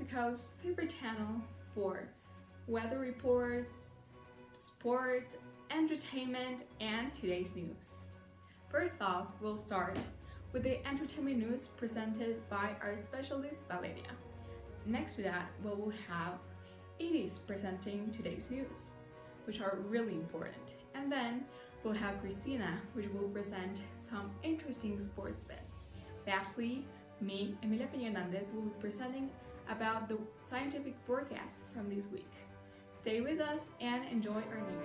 Mexico's favorite channel for weather reports, sports, entertainment, and today's news. First off, we'll start with the entertainment news presented by our specialist Valeria. Next to that, we will have 80s presenting today's news, which are really important. And then we'll have Cristina, which will present some interesting sports bets. Lastly, me, Emilia Peña, will be presenting about the scientific forecast from this week. Stay with us and enjoy our news.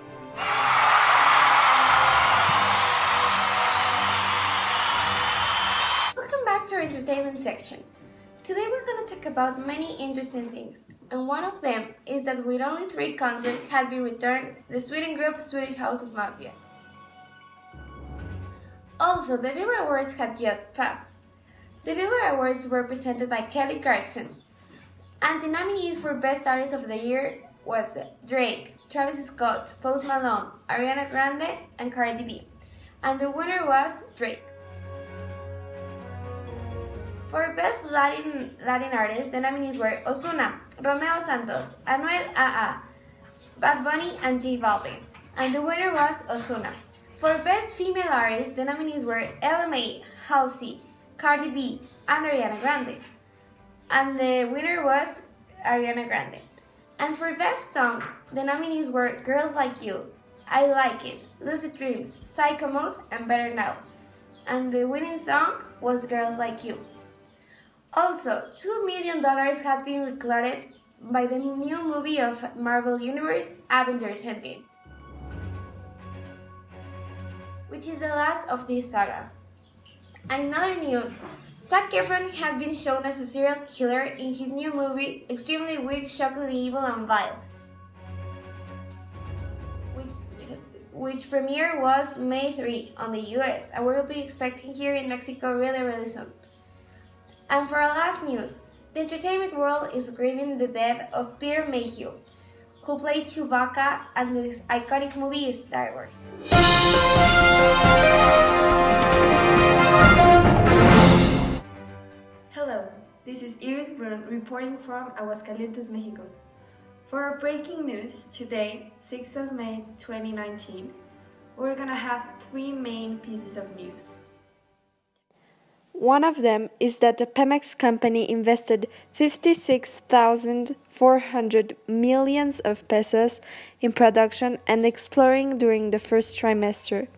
Welcome back to our entertainment section. Today we're going to talk about many interesting things, and one of them is that with only 3 concerts had been returned, the Sweden group Swedish House of Mafia. Also, the Billboard Awards had just passed. The Billboard Awards were presented by Kelly Clarkson, and the nominees for Best Artist of the Year was Drake, Travis Scott, Post Malone, Ariana Grande, and Cardi B, and the winner was Drake. For Best Latin Artist, the nominees were Ozuna, Romeo Santos, Anuel AA, Bad Bunny, and J Balvin, and the winner was Ozuna. For Best Female Artist, the nominees were Ella Mai, Halsey, Cardi B, and Ariana Grande, and the winner was Ariana Grande. And for Best Song, the nominees were Girls Like You, I Like It, Lucid Dreams, Psycho Mode, and Better Now, and the winning song was Girls Like You. Also, $2 million had been declared by the new movie of Marvel Universe, Avengers Endgame, which is the last of this saga. And in other news, Zac Efron had been shown as a serial killer in his new movie, Extremely Weak, Shockingly Evil and Vile, which premiere was May 3 on the US, and we'll be expecting here in Mexico really soon. And for our last news, the entertainment world is grieving the death of Peter Mayhew, who played Chewbacca in the iconic movie Star Wars. Hello, this is Brun reporting from Aguascalientes, Mexico. For our breaking news today, 6th of May 2019, we're gonna have 3 main pieces of news. One of them is that the Pemex company invested 56,400 millions of pesos in production and exploring during the first trimester.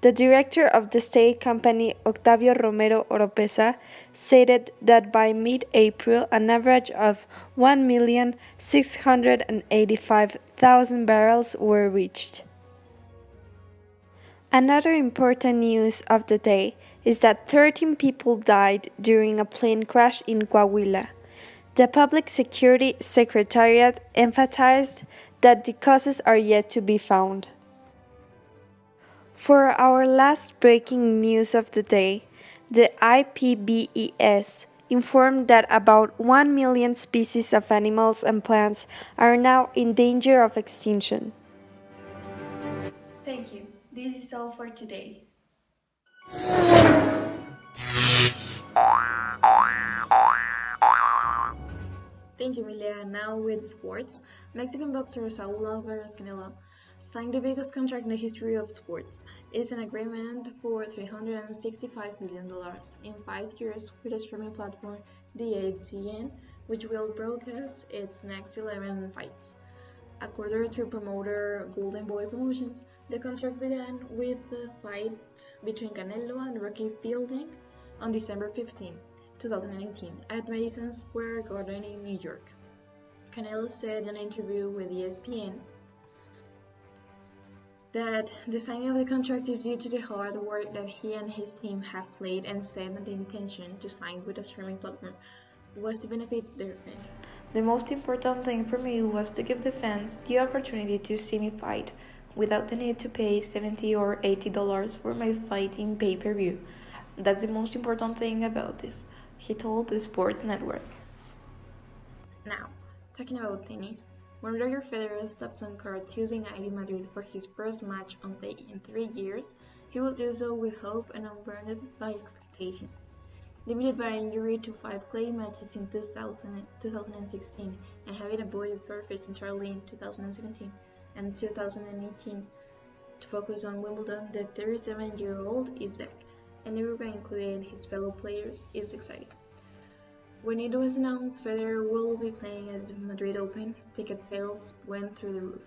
The director of the state company, Octavio Romero Oropesa, stated that by mid-April an average of 1,685,000 barrels were reached. Another important news of the day is that 13 people died during a plane crash in Coahuila. The Public Security Secretariat emphasized that the causes are yet to be found. For our last breaking news of the day, the IPBES informed that about 1 million species of animals and plants are now in danger of extinction. Thank you. This is all for today. Thank you, Emilia. Now with sports, Mexican boxer Saúl Álvarez Canelo signed the biggest contract in the history of sports. It is an agreement for $365 million in 5 years with a streaming platform, the ATN, which will broadcast its next 11 fights. According to promoter Golden Boy Promotions, the contract began with the fight between Canelo and Rocky Fielding on December 15, 2018, at Madison Square Garden in New York. Canelo said in an interview with ESPN that the signing of the contract is due to the hard work that he and his team have played, and said that the intention to sign with a streaming platform was to benefit their fans. The most important thing for me was to give the fans the opportunity to see me fight without the need to pay $70 or $80 for my fight in pay-per-view. That's the most important thing about this, he told the Sports Network. Now, talking about tennis, when Roger Federer steps on court Tuesday night in Madrid for his first match on clay in 3 years, he will do so with hope and unburdened by expectation. limited by injury to 5 clay matches in 2016 and having avoided surface entirely in 2017 and 2018 to focus on Wimbledon. The 37-year-old is back, and everyone, including his fellow players, is excited. When it was announced Federer will be playing at the Madrid Open, ticket sales went through the roof.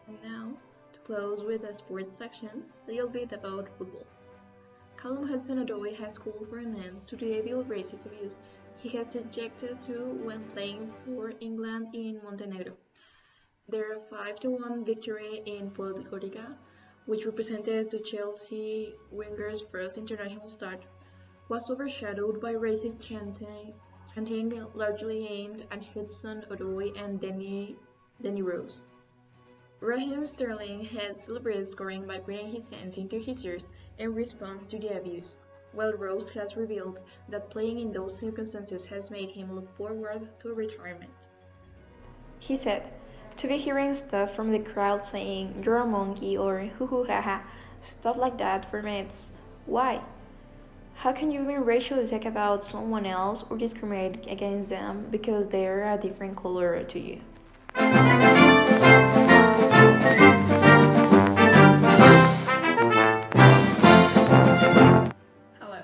And now, to close with a sports section, a little bit about football. Callum Hudson-Odoi has called for an end to the evil racist abuse he has subjected to when playing for England in Montenegro. Their 5-1 victory in Podgorica, which represented the Chelsea winger's first international start, was overshadowed by racist chanting largely aimed at Hudson-Odoi and Danny Rose. Raheem Sterling had celebrated scoring by putting his hands into his ears in response to the abuse, while Rose has revealed that playing in those circumstances has made him look forward to retirement. He said, "To be hearing stuff from the crowd saying, 'You're a monkey' or 'hoo hoo ha ha,' stuff like that for mates. Why? How can you even racially talk about someone else or discriminate against them because they're a different color to you?" Hello,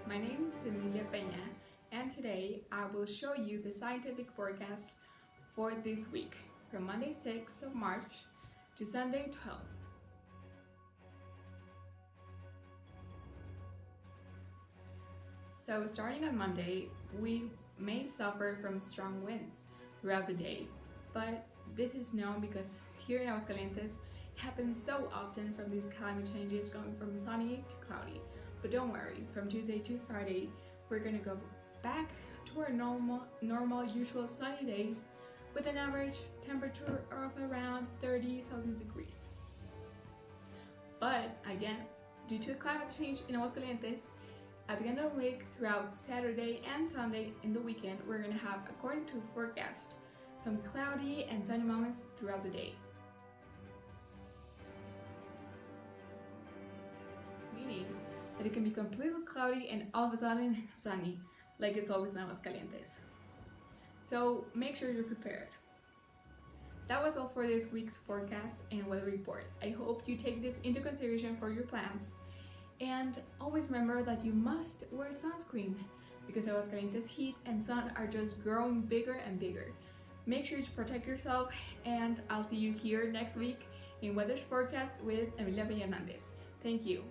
my name is Emilia Peña, and today I will show you the scientific forecast for this week, from Monday 6th of March to Sunday 12th. So starting on Monday, we may suffer from strong winds throughout the day, but this is known because here in Aguascalientes, it happens so often from these climate changes going from sunny to cloudy. But don't worry, from Tuesday to Friday, we're gonna go back to our normal usual sunny days with an average temperature of around 30 Celsius degrees. But again, due to climate change in Aguascalientes, at the end of the week, throughout Saturday and Sunday in the weekend, we're going to have, according to forecast, some cloudy and sunny moments throughout the day. Meaning that it can be completely cloudy and all of a sudden sunny, like it's always in Aguascalientes. So make sure you're prepared. That was all for this week's forecast and weather report. I hope you take this into consideration for your plans. And always remember that you must wear sunscreen because Aguascalientes heat and sun are just growing bigger and bigger. Make sure to protect yourself, and I'll see you here next week in Weather's Forecast with Emilia Peña. Thank you.